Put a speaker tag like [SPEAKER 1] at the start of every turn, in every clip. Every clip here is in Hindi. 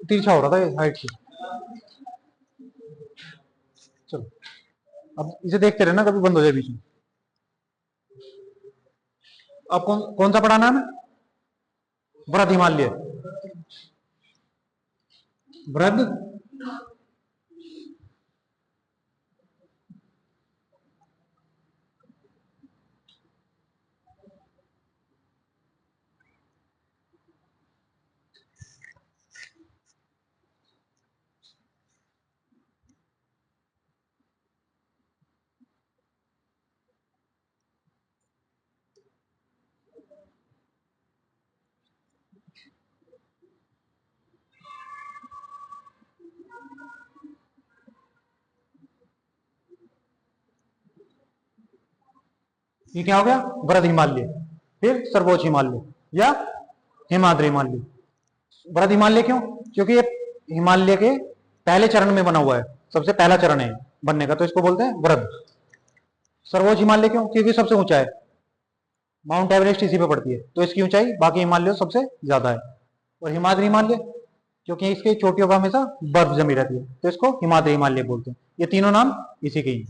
[SPEAKER 1] तिरछा हो रहा था ये हाइट से। चलो अब इसे देखते रहना, कभी बंद हो जाए बीच में। अब कौन कौन सा पढ़ाना है? बृहद हिमालय, बृहद ये क्या हो गया? बृहद हिमालय। फिर सर्वोच्च हिमालय या हिमाद्री हिमालय। बृहद हिमालय क्यों? क्योंकि ये हिमालय के पहले चरण में बना हुआ है, सबसे पहला चरण है बनने का, तो इसको बोलते हैं बृहद। सर्वोच्च हिमालय क्यों? क्योंकि सबसे ऊंचा है, माउंट एवरेस्ट इसी पे पड़ती है, तो इसकी ऊंचाई बाकी हिमालयों सबसे ज्यादा है। और हिमाद्री हिमालय क्योंकि इसके चोटियों पर हमेशा बर्फ जमी रहती है, तो इसको हिमाद्री हिमालय बोलते हैं। ये तीनों नाम इसी के ही।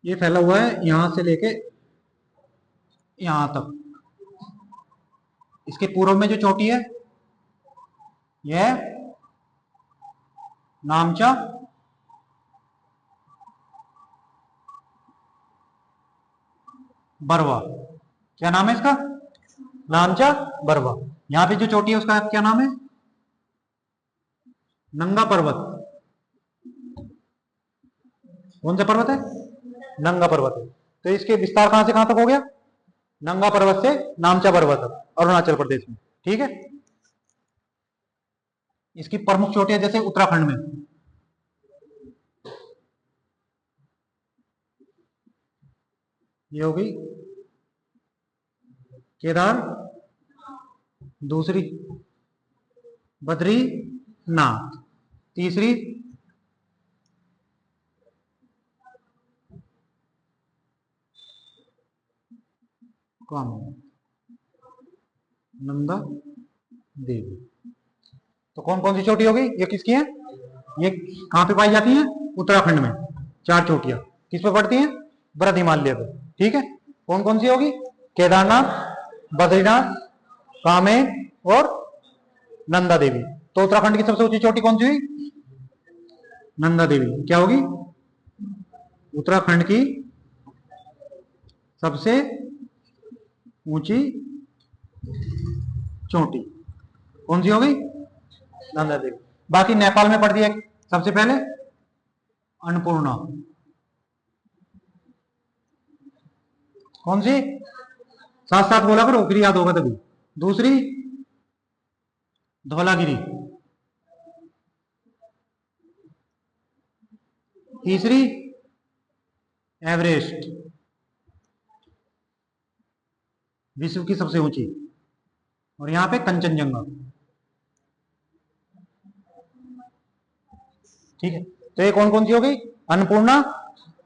[SPEAKER 1] ये फैला हुआ है यहां से लेके यहां तक। इसके पूर्व में जो चोटी है यह नामचा बरवा। क्या नाम है इसका? नामचा बरवा। यहां पे जो चोटी है उसका क्या नाम है? नंगा पर्वत। कौन सा पर्वत है? नंगा पर्वत है। तो इसके विस्तार कहां से कहां तक हो गया? नंगा पर्वत से नामचा पर्वत तक, अरुणाचल प्रदेश में। ठीक है। इसकी प्रमुख चोटियां जैसे उत्तराखंड में, ये हो गई केदार, दूसरी बद्रीनाथ, तीसरी कौन? नंदा देवी। तो कौन कौन सी चोटी होगी? ये किसकी है? ये कहां पे पाई जाती है? उत्तराखंड में। चार चोटियां किस पे पड़ती हैं? बृहद हिमालय पे। ठीक है। कौन कौन सी होगी? केदारनाथ, बद्रीनाथ, कामें और नंदा देवी। तो उत्तराखंड की सबसे ऊंची चोटी कौन सी हुई? नंदा देवी। क्या होगी? उत्तराखंड की सबसे ऊंची चोटी कौन सी होगी? नंदा देवी। बाकी नेपाल में पड़ती है सबसे पहले अन्नपूर्णा। कौन सी? साथ साथ बोला करो, फिर याद होगा तभी। दूसरी धौलागिरी, तीसरी एवरेस्ट, विश्व की सबसे ऊंची, और यहां पे कंचनजंगा। ठीक है। तो ये कौन कौन सी होगी? अन्नपूर्णा,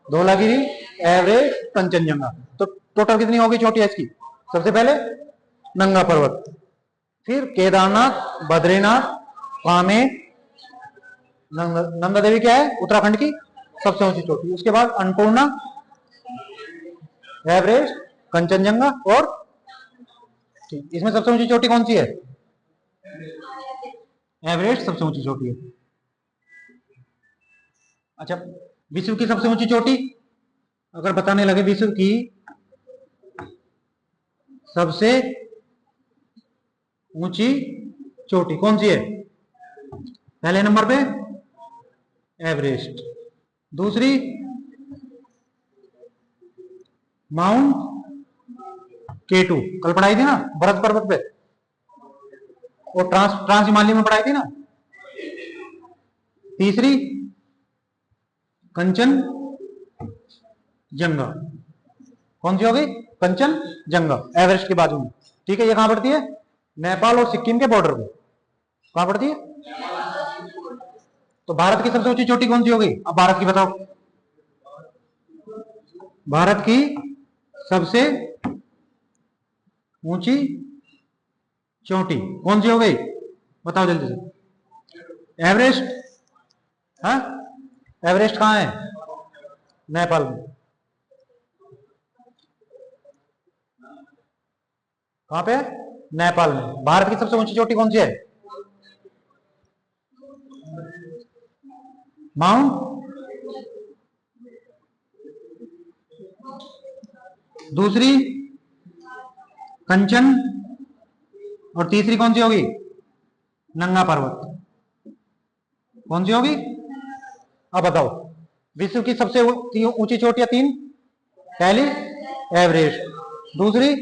[SPEAKER 1] धौलागिरी, एवरेस्ट, कंचनजंगा। तो टोटल कितनी होगी चोटियां इसकी? सबसे पहले नंगा पर्वत, फिर केदारनाथ, बद्रीनाथ, कामें, नंदा देवी क्या है? उत्तराखंड की सबसे ऊंची चोटी। उसके बाद अन्नपूर्णा, एवरेस्ट, कंचनजंगा और इसमें सबसे ऊंची चोटी कौन सी है? एवरेस्ट सबसे ऊंची चोटी है। अच्छा, विश्व की सबसे ऊंची चोटी अगर बताने लगे, विश्व की सबसे ऊंची चोटी कौन सी है? पहले नंबर पे एवरेस्ट, दूसरी माउंट केटू, कल पढ़ाई थी ना बृहद पर्वत पे, और ट्रांस हिमालय में पढ़ाई थी ना। तीसरी कंचन जंगा। कौन सी हो गई? कंचनजंगा एवरेस्ट के बाजू में, ठीक है। ये कहां पड़ती है? नेपाल और सिक्किम के बॉर्डर पे। कहां पड़ती है? तो भारत की सबसे ऊंची चोटी कौन सी होगी? अब भारत की बताओ। भारत की सबसे ऊंची चोटी कौन सी हो गई? बताओ जल्दी से। एवरेस्ट। हाँ, एवरेस्ट कहां है? नेपाल में। कहां पे? नेपाल में। भारत की सबसे ऊंची चोटी कौन सी है? माउंट। दूसरी कंचन, और तीसरी कौन सी होगी? नंगा पर्वत। कौन सी होगी? अब बताओ। विश्व की सबसे ऊंची चोटियां तीन। पहली एवरेस्ट, दूसरी,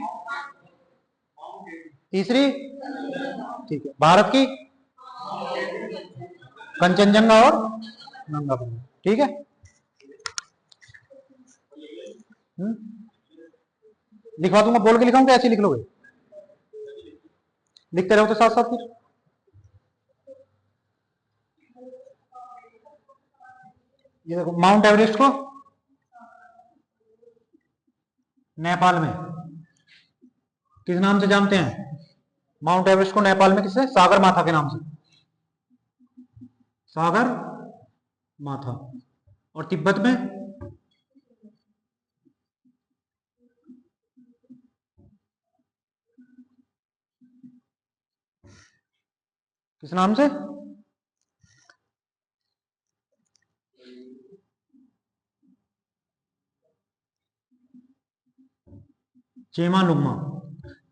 [SPEAKER 1] तीसरी, ठीक है। भारत की कंचनजंगा और नंगा पर्वत, ठीक है। लिखवा दूंगा, बोल के लिखाऊं क्या ऐसे लिख लोगे? लिखते रहो तो साथ साथ फिर। ये देखो, माउंट एवरेस्ट को नेपाल में किस नाम से जानते हैं? माउंट एवरेस्ट को नेपाल में किससे? सागर माथा के नाम से। सागर माथा। और तिब्बत में किस नाम से? चेमालुंगमा।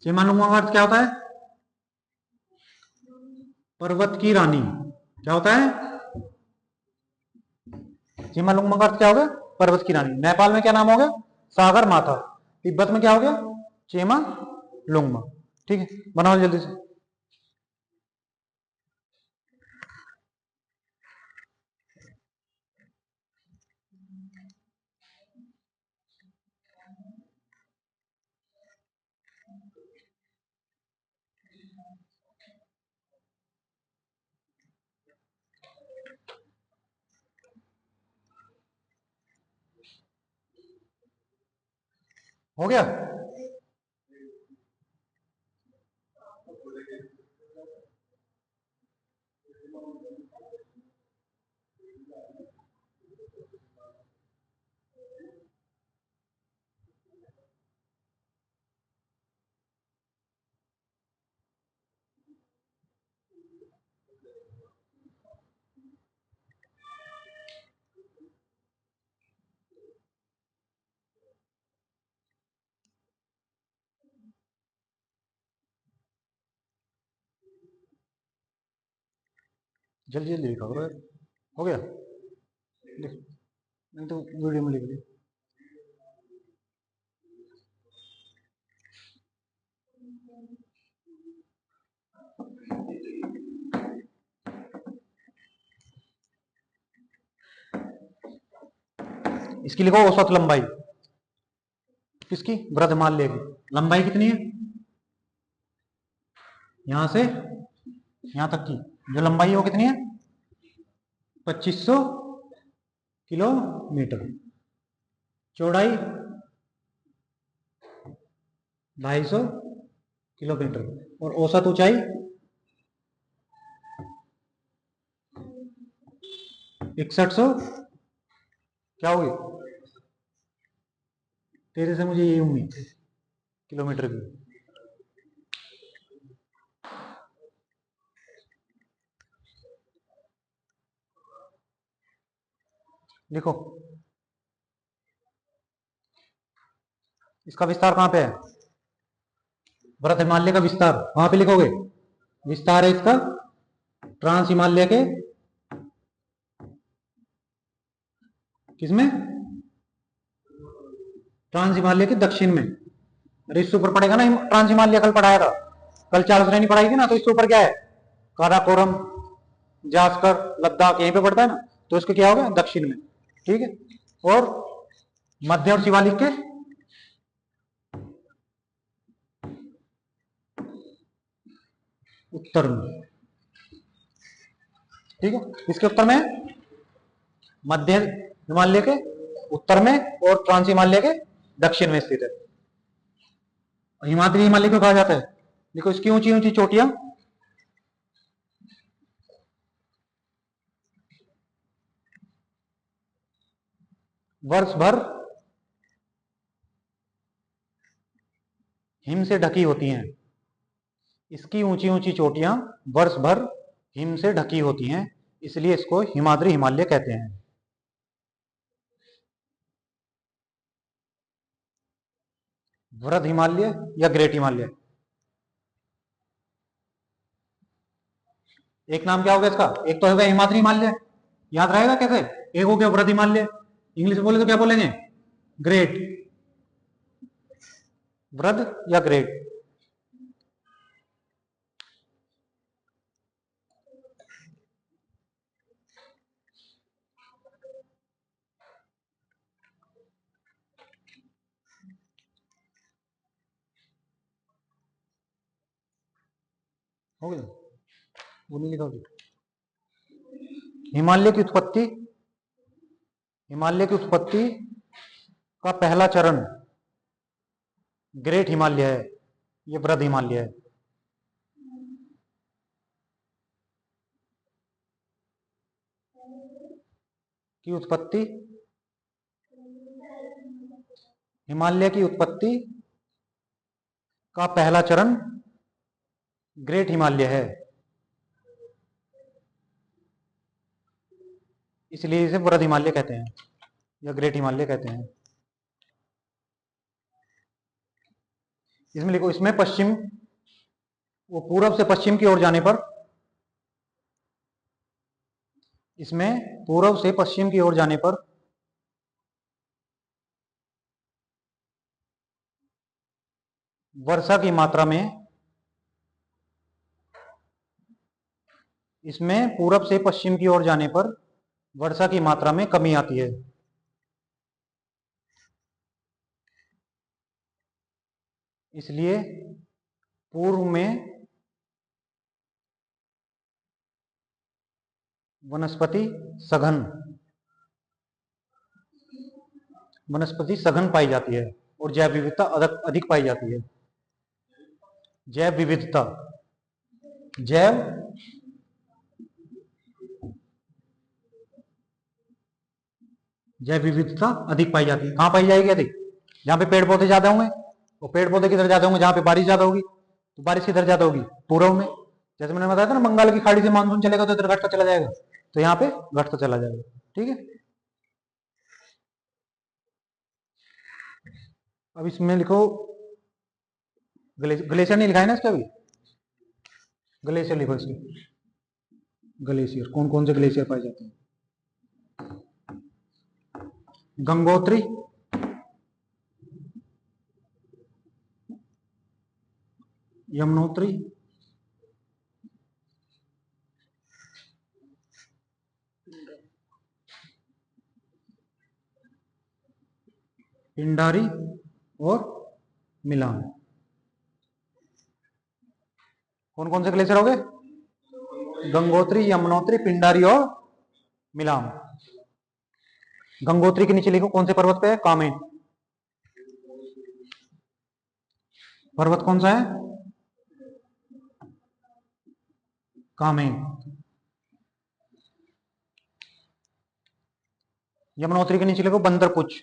[SPEAKER 1] चेमालुंगमा का अर्थ क्या होता है? पर्वत की रानी। क्या होता है? चेमालुंगमा का अर्थ क्या हो गया? पर्वत की रानी। नेपाल में क्या नाम हो गया? सागर माथा। तिब्बत में क्या हो गया? चेमालुंगमा। ठीक है, बनाओ जल्दी से। हो गया? जल्दी जल्दी लिखा करो। हो गया? लिख, नहीं तो वीडियो में लिख ली। इसकी लिखो औसत लंबाई। किसकी? ब्रजमाल्य की लंबाई कितनी है? यहां से यहां तक की जो लंबाई है वो कितनी है? 2500 किलोमीटर। चौड़ाई 250 किलोमीटर। और औसत ऊंचाई 6100, क्या होगी? तेरे से मुझे यही उम्मीद थी, किलोमीटर की। लिखो। इसका विस्तार कहां पे है? भरत हिमालय का विस्तार वहां पे लिखोगे। विस्तार है इसका ट्रांस हिमालय के किसमें? ट्रांस हिमालय के दक्षिण में। अरे इससे ऊपर पड़ेगा ना, ट्रांस हिमालय कल पढ़ाया था। कल 4 श्रेणी पढ़ाई थी ना, तो इससे ऊपर क्या है? काराकोरम, जास्कर, लद्दाख यहीं पे पड़ता है ना, तो इसको क्या हो गया? दक्षिण में। ठीक है। और मध्य और शिवालिक के उत्तर में, ठीक है। इसके उत्तर में मध्य हिमालय के उत्तर में और ट्रांस हिमालय के दक्षिण में स्थित है। हिमाद्री हिमालय क्यों कहा जाता है? देखो इसकी ऊंची ऊंची चोटियां वर्ष भर हिम से ढकी होती हैं। इसकी ऊंची ऊंची चोटियां वर्ष भर हिम से ढकी होती हैं, इसलिए इसको हिमाद्री हिमालय कहते हैं। वृहद हिमालय या ग्रेट हिमालय, एक नाम क्या होगा इसका? एक तो होगा हिमाद्री हिमालय, याद रहेगा कैसे? एक हो गया वृहद हिमालय, इंग्लिश में बोले तो क्या बोलेंगे? ग्रेट, वृहद या ग्रेट। हो गया, वो नहीं लिखा होगा। हिमालय की उत्पत्ति, हिमालय की उत्पत्ति का पहला चरण ग्रेट हिमालय है, ये वृहद हिमालय है। की उत्पत्ति, हिमालय की उत्पत्ति का पहला चरण ग्रेट हिमालय है, इसलिए इसे वृहद हिमालय कहते हैं या ग्रेट हिमालय कहते हैं। इसमें लिखो, इसमें पश्चिम, वो पूरब से पश्चिम की ओर जाने पर, इसमें पूर्व से पश्चिम की ओर जाने पर वर्षा की मात्रा में, इसमें पूरब से पश्चिम की ओर जाने पर वर्षा की मात्रा में कमी आती है। इसलिए पूर्व में वनस्पति सघन, वनस्पति सघन पाई जाती है और जैव विविधता अधिक पाई जाती है। जैव विविधता, जैव जैव विविधता अधिक पाई जाती है। कहां पाई जाएगी अधिक? जहां पे पेड़ पौधे ज्यादा होंगे, और पेड़ पौधे किधर ज्यादा होंगे? जहां पे बारिश ज्यादा होगी, तो बारिश किधर ज्यादा होगी? पूर्व में। जैसे मैंने बताया था ना, बंगाल की खाड़ी से मानसून चलेगा तो इधर घटता चला जाएगा, तो यहाँ पे घटता चला जाएगा, ठीक है। अब इसमें लिखो, ग्लेशियर नहीं लिखा है ना इसका, अभी ग्लेशियर लिखो इसके। ग्लेशियर, कौन कौन से ग्लेशियर पाए जाते हैं? गंगोत्री, यमुनोत्री, पिंडारी और मिलान। कौन कौन से ग्लेशियर हो गए? गंगोत्री, यमुनोत्री, पिंडारी और मिलान। गंगोत्री के नीचे लिखो कौन से पर्वत पे है? कामेट पर्वत कौन सा है? कामेट। यमुनोत्री के नीचे लिखो बंदरपुच।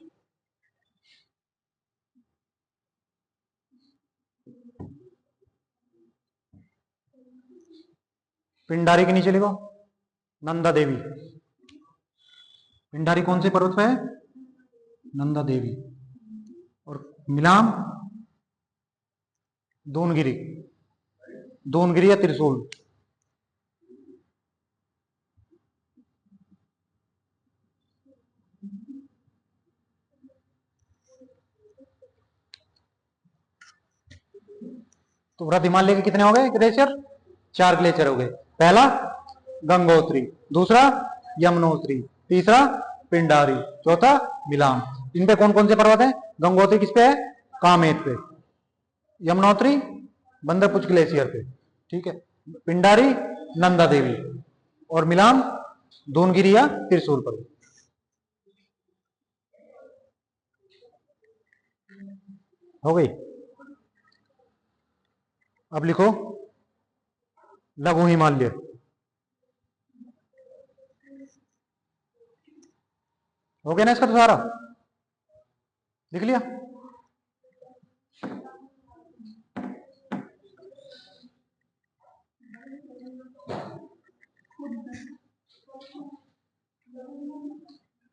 [SPEAKER 1] पिंडारी के नीचे लिखो नंदा देवी। पिंडारी कौन से पर्वत पे है? नंदा देवी। और मिलाम दोनगिरी, दोनगिरी या त्रिशूल। तो वृहद हिमालय के कितने हो गए ग्लेशियर? 4 ग्लेशियर हो गए। पहला गंगोत्री, दूसरा यमुनोत्री, तीसरा पिंडारी, चौथा मिलाम। इन पे कौन कौन से पर्वत है? गंगोत्री किस पे है? कामेत पे। यमुनोत्री बंदरपुच ग्लेशियर पे, ठीक है। पिंडारी नंदा देवी, और मिलान दूनगिरी या त्रिशूल पर्वत। हो गई। अब लिखो लघु हिमालय। हो गया ना इसका तो सारा लिख लिया।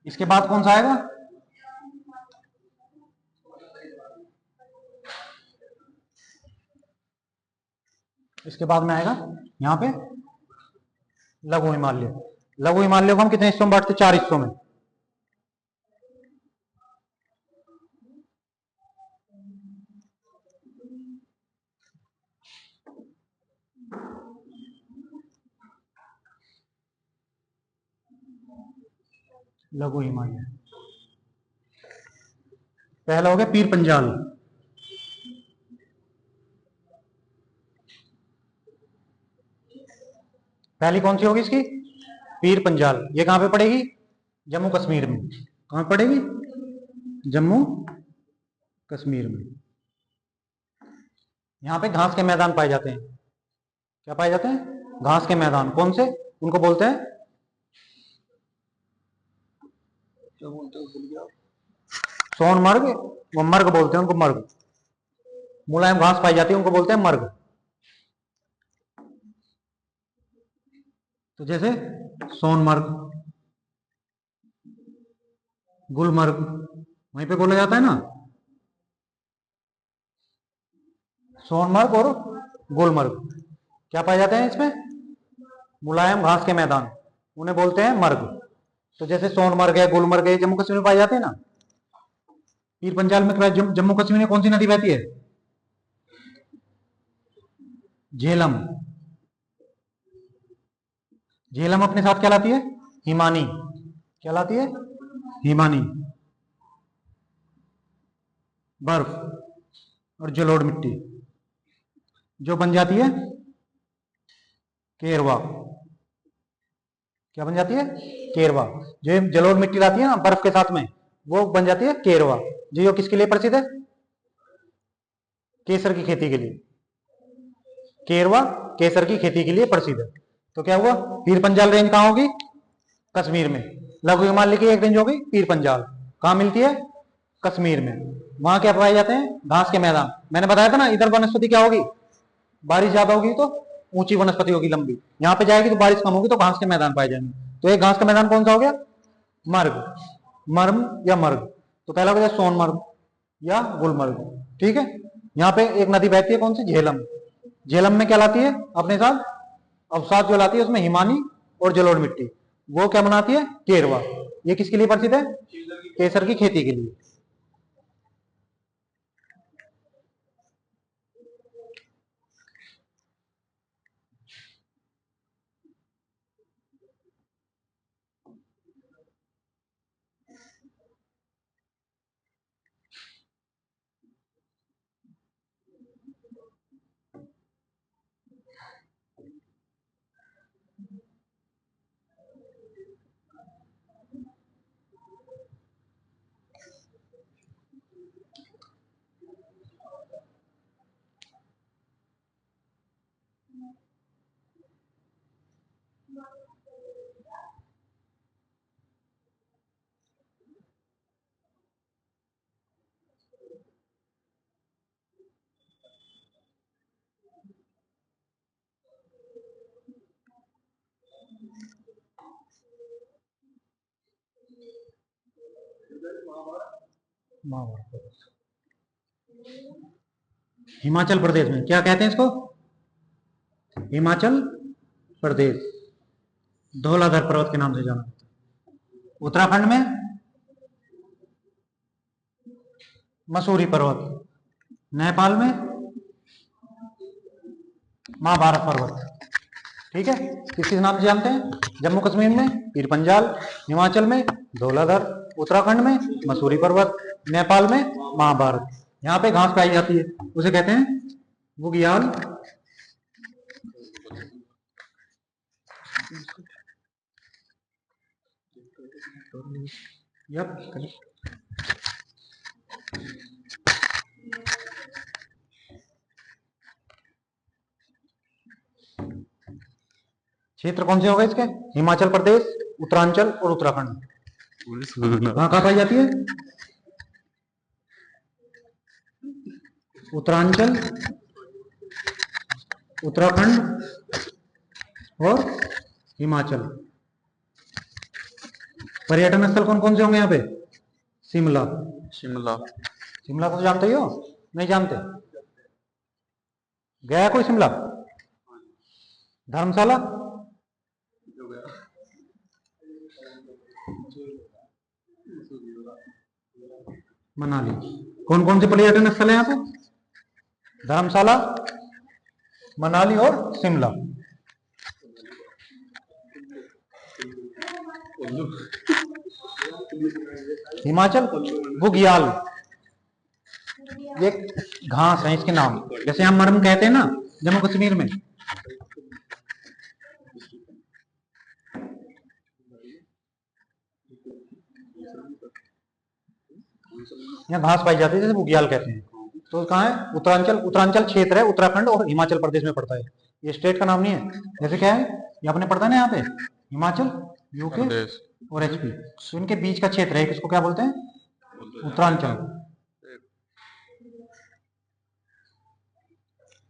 [SPEAKER 1] इसके बाद कौन सा आएगा? इसके बाद में आएगा यहां पे लघु हिमालय। लघु हिमालय को हम कितने हिस्सों में बांटते? 4 हिस्सों में। लघु हिमालय पहला हो गया पीर पंजाल। पहली कौन सी होगी इसकी? पीर पंजाल। ये कहां पे पड़ेगी? जम्मू कश्मीर में। कहां पड़ेगी? जम्मू कश्मीर में। यहां पे घास के मैदान पाए जाते हैं। क्या पाए जाते हैं? घास के मैदान। कौन से? उनको बोलते हैं सोनमर्ग, वो मर्ग बोलते हैं उनको, मर्ग। मुलायम घास पाई जाती है उनको बोलते हैं मर्ग। तो जैसे सोनमर्ग, गुलमर्ग, वहीं पे बोला जाता है ना, सोनमर्ग और गुलमर्ग। क्या पाए जाते हैं इसमें? मुलायम घास के मैदान, उन्हें बोलते हैं मर्ग। तो जैसे सोनमर्ग है, गुलमर्ग है, जम्मू कश्मीर में पाए जाते हैं ना। पीर पंजाल में जम्मू कश्मीर में कौन सी नदी बहती है? झेलम। झेलम अपने साथ क्या लाती है? हिमानी। क्या लाती है? हिमानी, बर्फ और जलोढ़ मिट्टी, जो बन जाती है केरवा। क्या बन जाती है? केरवा। जो जलोढ़ मिट्टी लाती है ना बर्फ के साथ में, वो बन जाती है केरवा। जो किसके लिए प्रसिद्ध है? केसर की खेती के लिए। केरवा केसर की खेती के लिए प्रसिद्ध है। तो क्या हुआ? पीर पंजाल रेंज कहां होगी? कश्मीर में। लघु हिमालय की एक रेंज होगी पीर पंजाल, कहां मिलती है? कश्मीर में। वहां क्या पाए जाते हैं? घास के मैदान। मैंने बताया था ना, इधर वनस्पति क्या होगी? बारिश ज्यादा होगी तो ऊंची वनस्पति होगी, लंबी। यहां पे जाएगी तो बारिश कम होगी तो घास के मैदान पाए जाएंगे। तो एक घास का मैदान कौन सा हो गया? मर्ग, मर्म या मर्ग। तो पहला हो गया सोनमर्ग या गुलमर्ग। ठीक है। यहाँ पे एक नदी बहती है, कौन सी? झेलम। झेलम में क्या लाती है अपने साथ? अवसाद जो लाती है उसमें हिमानी और जलोढ़ मिट्टी। वो क्या बनाती है? केरवा। ये किसके लिए प्रसिद्ध है? केसर की खेती के लिए। हिमाचल प्रदेश में क्या कहते हैं इसको? हिमाचल प्रदेश धौलाधर पर्वत के नाम से जाना जाता है। उत्तराखंड में मसूरी पर्वत। नेपाल में महाभारत पर्वत। ठीक है। किस किस नाम से जानते हैं? जम्मू कश्मीर में पीर पंजाल, हिमाचल में धौलाधर, उत्तराखंड में मसूरी पर्वत, नेपाल में महाभारत। यहाँ पे घास पाई जाती है, उसे कहते हैं बुग्याल यप क्षेत्र कौन से हो गए इसके? हिमाचल प्रदेश, उत्तरांचल और उत्तराखंड। कहाँ कहाँ पाई जाती है? उत्तरांचल, उत्तराखंड और हिमाचल। पर्यटन स्थल कौन कौन से होंगे यहाँ पे? शिमला।
[SPEAKER 2] शिमला
[SPEAKER 1] शिमला को तो जानते ही हो? नहीं जानते? गया कोई शिमला? धर्मशाला? मनाली। कौन कौन से पर्यटन स्थल है यहाँ पे? धर्मशाला, मनाली और शिमला। हिमाचल बुग्याल, ये घास है इसके नाम, जैसे हम मरम कहते हैं ना जम्मू कश्मीर में। यहाँ घास पाई जाती है जैसे बुग्याल कहते हैं। तो कहाँ है? उत्तरांचल, उत्तरांचल क्षेत्र है, उत्तराखंड और हिमाचल प्रदेश में पड़ता है। ये स्टेट का नाम नहीं है। जैसे क्या है, ये आपने पढ़ता है ना यहाँ पे, हिमाचल, यूके और एचपी, तो इनके बीच का क्षेत्र है, किसको क्या बोलते हैं? उत्तरांचल।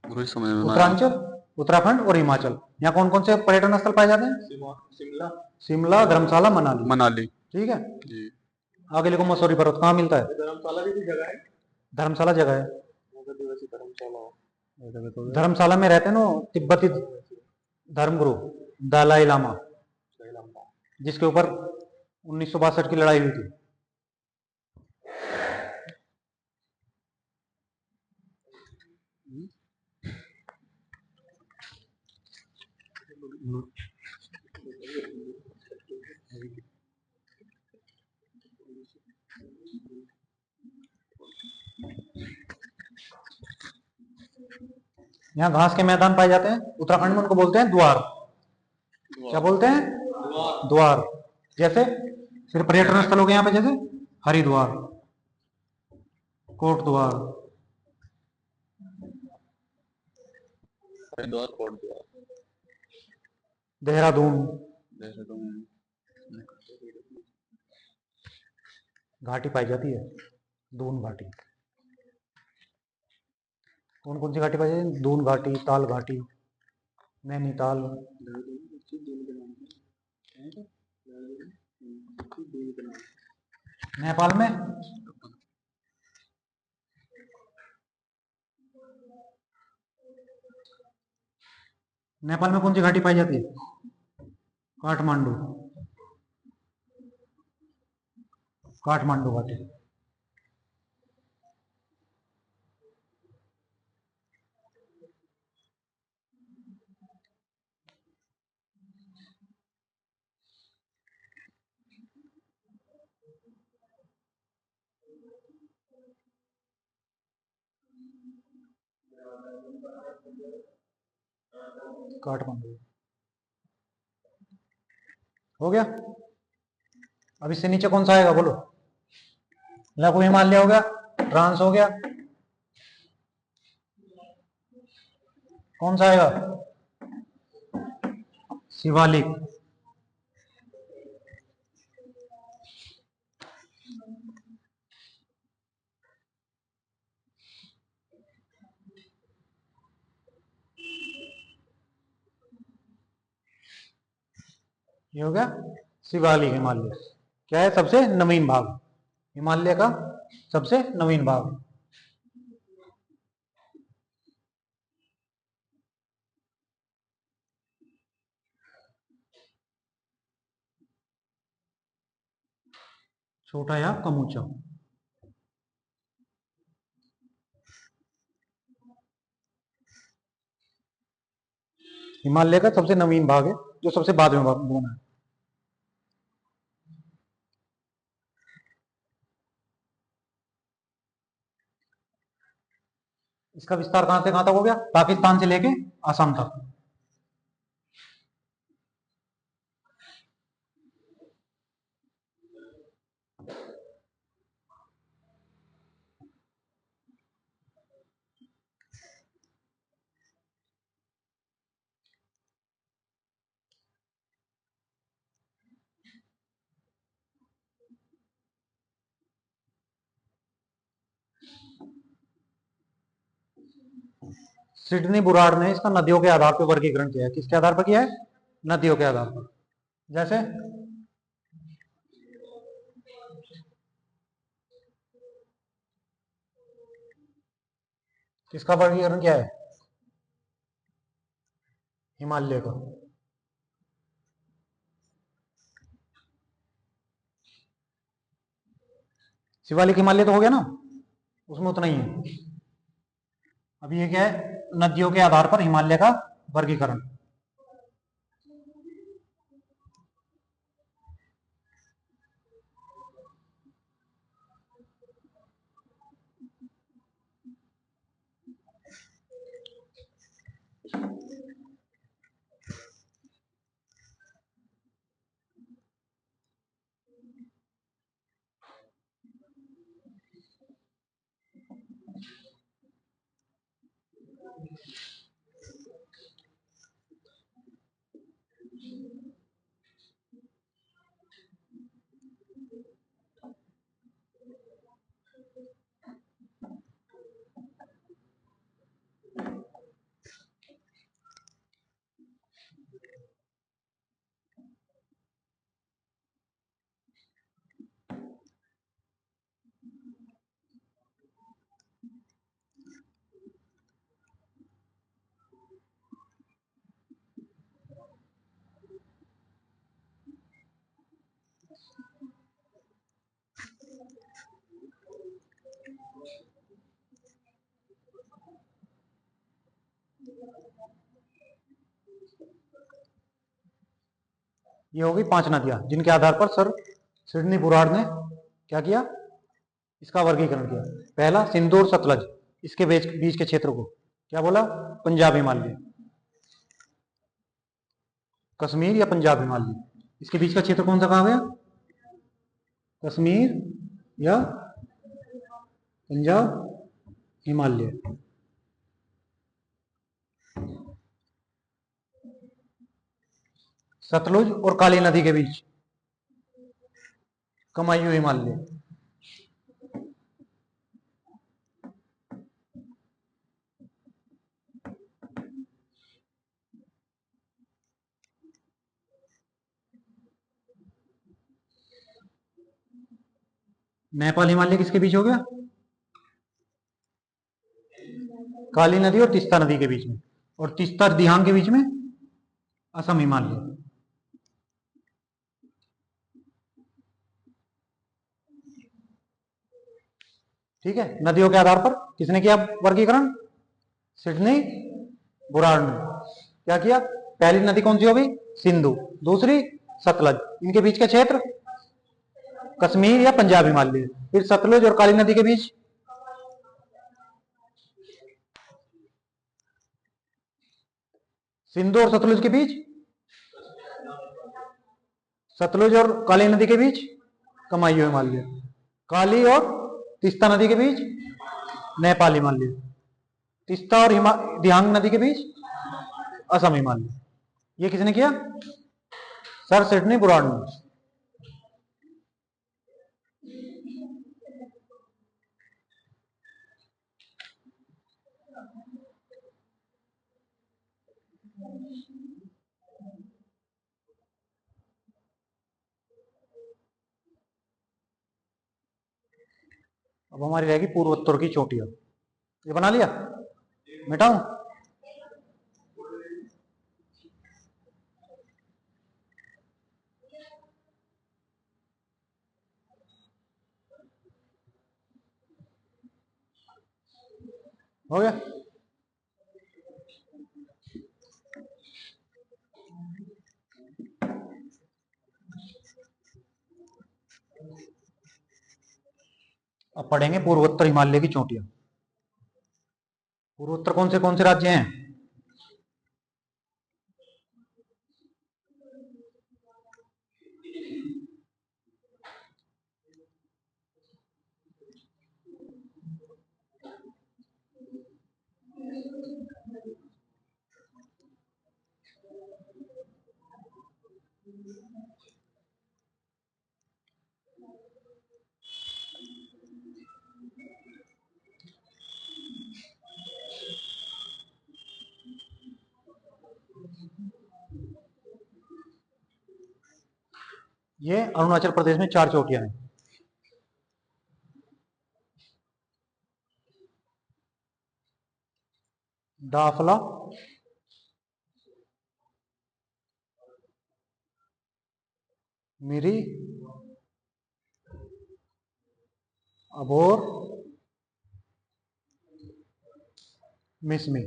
[SPEAKER 1] उत्तरांचल, उत्तराखंड और हिमाचल। यहाँ कौन कौन से पर्यटन स्थल पाए जाते हैं? शिमला, शिमला, धर्मशाला, मनाली।
[SPEAKER 2] मनाली
[SPEAKER 1] ठीक है जी। आगे लिखो मसूरी पर्वत कहाँ मिलता है? धर्मशाला भी जगह है। धर्मशाला जगह है। धर्मशाला में रहते हैं ना तिब्बती धर्मगुरु दलाई लामा, जिसके ऊपर 1962 की लड़ाई हुई थी। यहाँ घास के मैदान पाए जाते हैं। उत्तराखंड में उनको बोलते हैं द्वार। क्या बोलते हैं? द्वार। जैसे फिर पर्यटन स्थल हो गए यहाँ पे, जैसे हरिद्वार, कोट द्वार, देहरादून, घाटी पाई जाती है, दून घाटी। कौन कौन सी घाटी पाई जाती है? दून घाटी, ताल घाटी, नैनीताल। नेपाल में नेपाल में कौन सी घाटी पाई जाती है? काठमांडू, काठमांडू घाटी। काठमांडू हो गया। अब इससे नीचे कौन सा आएगा बोलो? लघु हिमालय हो गया, ट्रांस हो गया, कौन सा आएगा? शिवालिक। ये हो गया शिवालिक हिमालय। क्या है? सबसे नवीन भाग, हिमालय का सबसे नवीन भाग। छोटा या कम ऊंचा। हिमालय का सबसे नवीन भाग है, जो सबसे बाद में बना है। इसका विस्तार कहां से कहां तक हो गया? पाकिस्तान से लेके आसाम तक। सिडनी बुराड़ ने इसका नदियों के आधार पर वर्गीकरण किया है। किसके आधार पर किया है? नदियों के आधार पर। जैसे किसका वर्गीकरण किया है? हिमालय का। शिवालिक हिमालय तो हो गया ना, उसमें उतना ही है। अब ये क्या है? नदियों के आधार पर हिमालय का वर्गीकरण। ये होगी 5 नदियां जिनके आधार पर सर सिडनी बुराड़ ने क्या किया? इसका वर्गीकरण किया। पहला सिंधु और सतलज, इसके बीच के क्षेत्र को क्या बोला? पंजाब हिमालय। कश्मीर या पंजाब हिमालय, इसके बीच का क्षेत्र कौन सा कहा गया? कश्मीर या पंजाब हिमालय। सतलुज और काली नदी के बीच कमायु हिमालय। नेपाल हिमालय किसके बीच हो गया? काली नदी और तीस्ता नदी के बीच में, और तीस्ता दिहांग के बीच में असम हिमालय। ठीक है, नदियों के आधार पर किसने किया वर्गीकरण? सिडनी बुराड़ ने। क्या किया? पहली नदी कौन सी होगी? सिंधु। दूसरी सतलज, इनके बीच का क्षेत्र कश्मीर या पंजाब हिमालय। फिर सतलुज और काली नदी के बीच सिंधु और सतलुज के बीच, सतलुज और काली नदी के बीच कमायु हिमालय। काली और तीस्ता नदी के बीच नेपाल हिमालय। तीस्ता और दिहांग नदी के बीच असम हिमालय। ये किसने किया? सर सिडनी बुराड़ ने। अब हमारी रहेगी पूर्वोत्तर की चोटियां। ये बना लिया, मिटाऊं? हो गया? अब पढ़ेंगे पूर्वोत्तर हिमालय की चोटियां। पूर्वोत्तर कौन से राज्य हैं? ये अरुणाचल प्रदेश में 4 चोटियां हैं। दाफला, मिरी, अबोर, मिसमी।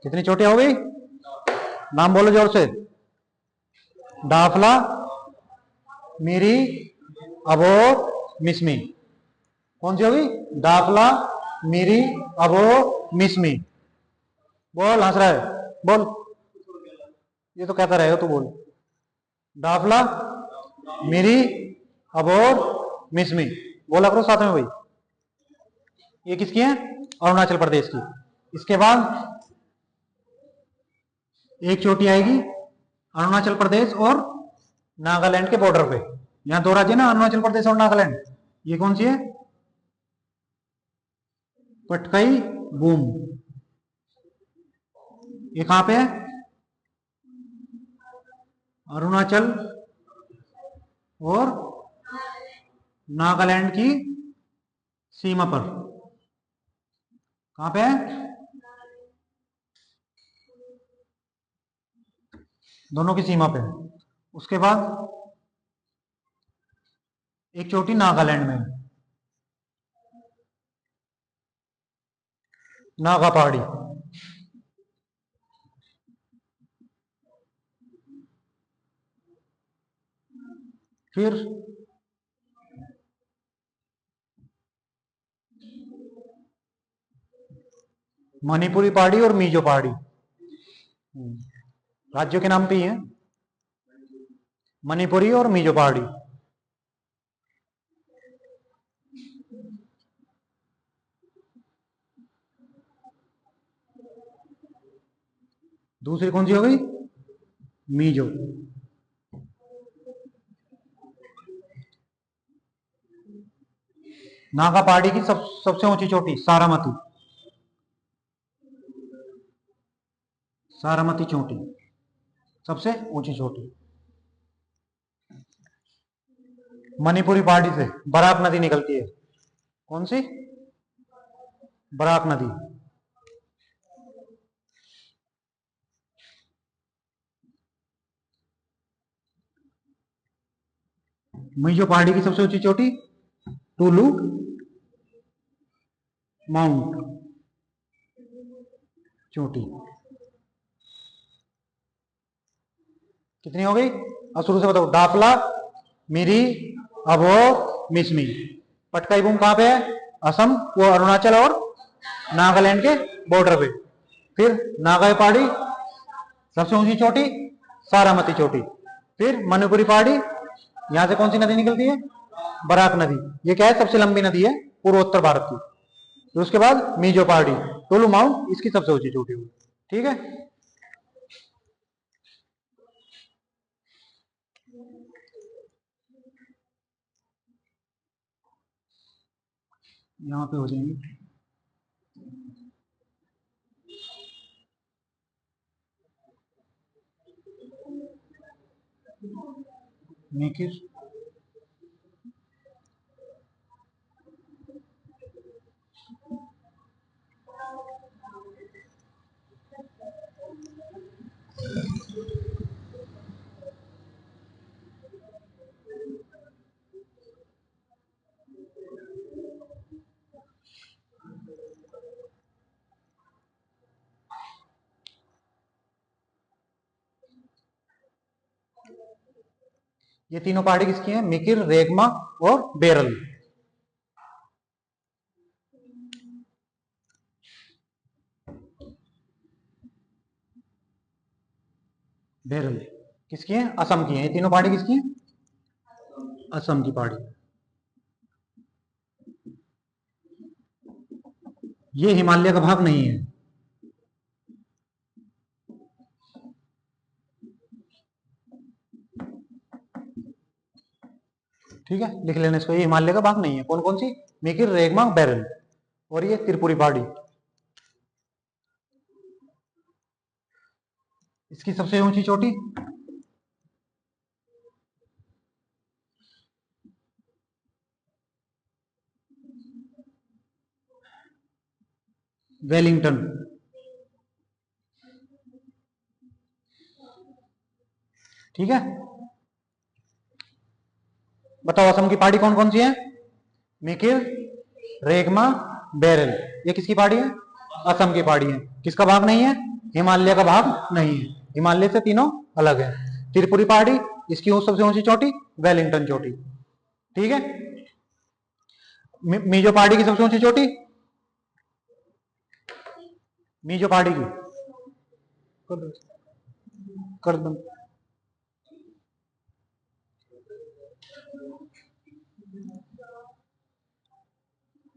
[SPEAKER 1] कितनी चोटियां हो गई? नाम बोलो जोर से। दाफला, मिरी, अबोर, मिसमी। कौन सी होगी? दाफला, मिरी, अबोर, मिसमी। बोल, हंस रहा है, बोल। ये तो कहता रहेगा, तू बोल। दाफला, मिरी, अबोर, मिसमी। बोला करो साथ में भाई। ये किसकी है? अरुणाचल प्रदेश की। इसके बाद एक चोटी आएगी अरुणाचल प्रदेश और नागालैंड के बॉर्डर पे। यहां 2 राज्य ना, अरुणाचल प्रदेश और नागालैंड। ये कौन सी है? पटकई बूम। ये कहां पे है? अरुणाचल और नागालैंड की सीमा पर। कहां पे है? दोनों की सीमा पे है। उसके बाद एक चोटी नागालैंड में, नागा पहाड़ी। फिर मणिपुरी पहाड़ी और मिजो पहाड़ी। राज्यों के नाम पे ही है, मणिपुरी और मिजो पहाड़ी। दूसरी कौन सी हो गई? मिजो। नागा पहाड़ी की सबसे ऊंची चोटी सारामती। सारामती चोटी सबसे ऊंची चोटी। मणिपुरी पहाड़ी से बराक नदी निकलती है। कौन सी? बराक नदी। मिजो पहाड़ी की सबसे ऊंची चोटी टूलू माउंट चोटी। कितनी हो गई? अब शुरू से बताओ। डापला, मिरी, अबोर, मिसमी। पटकाई बूम कहां पे है? असम, वो अरुणाचल और नागालैंड के बॉर्डर पे। फिर नागाई पहाड़ी सबसे ऊंची चोटी सारामती चोटी। फिर मणिपुरी पहाड़ी, यहां से कौन सी नदी निकलती है? बराक नदी। ये क्या है? सबसे लंबी नदी है पूर्वोत्तर भारत की। तो उसके बाद मिजो पहाड़ी, टोलू माउंट, इसकी सबसे ऊंची चोटी हुई। ठीक है। यहां पे हो जाएंगे। मेकिर, ये तीनों पहाड़ी किसकी हैं? मिकिर, रेगमा और बेरल। बेरल किसकी है? असम की है। ये तीनों पहाड़ी किसकी है? असम की पहाड़ी। ये हिमालय का भाग नहीं है। ठीक है, लिख लेना इसको। ये हिमालय का भाग नहीं है। कौन कौन सी? मिकिर, रेगमा, बेरल। और ये त्रिपुरी पहाड़ी। इसकी सबसे ऊंची चोटी वेलिंगटन। ठीक है, बताओ असम की पहाड़ी कौन कौन सी है? मिकिर, रेगमा, बेरल, ये किसकी पहाड़ी है? असम की पहाड़ी है। किसका भाग नहीं है? हिमालय का भाग नहीं है, हिमालय से तीनों अलग है। त्रिपुरी पहाड़ी, इसकी सबसे ऊंची चोटी वेलिंगटन चोटी। ठीक है, मीजो पहाड़ी की सबसे ऊंची चोटी, मीजो पहाड़ी की कर दो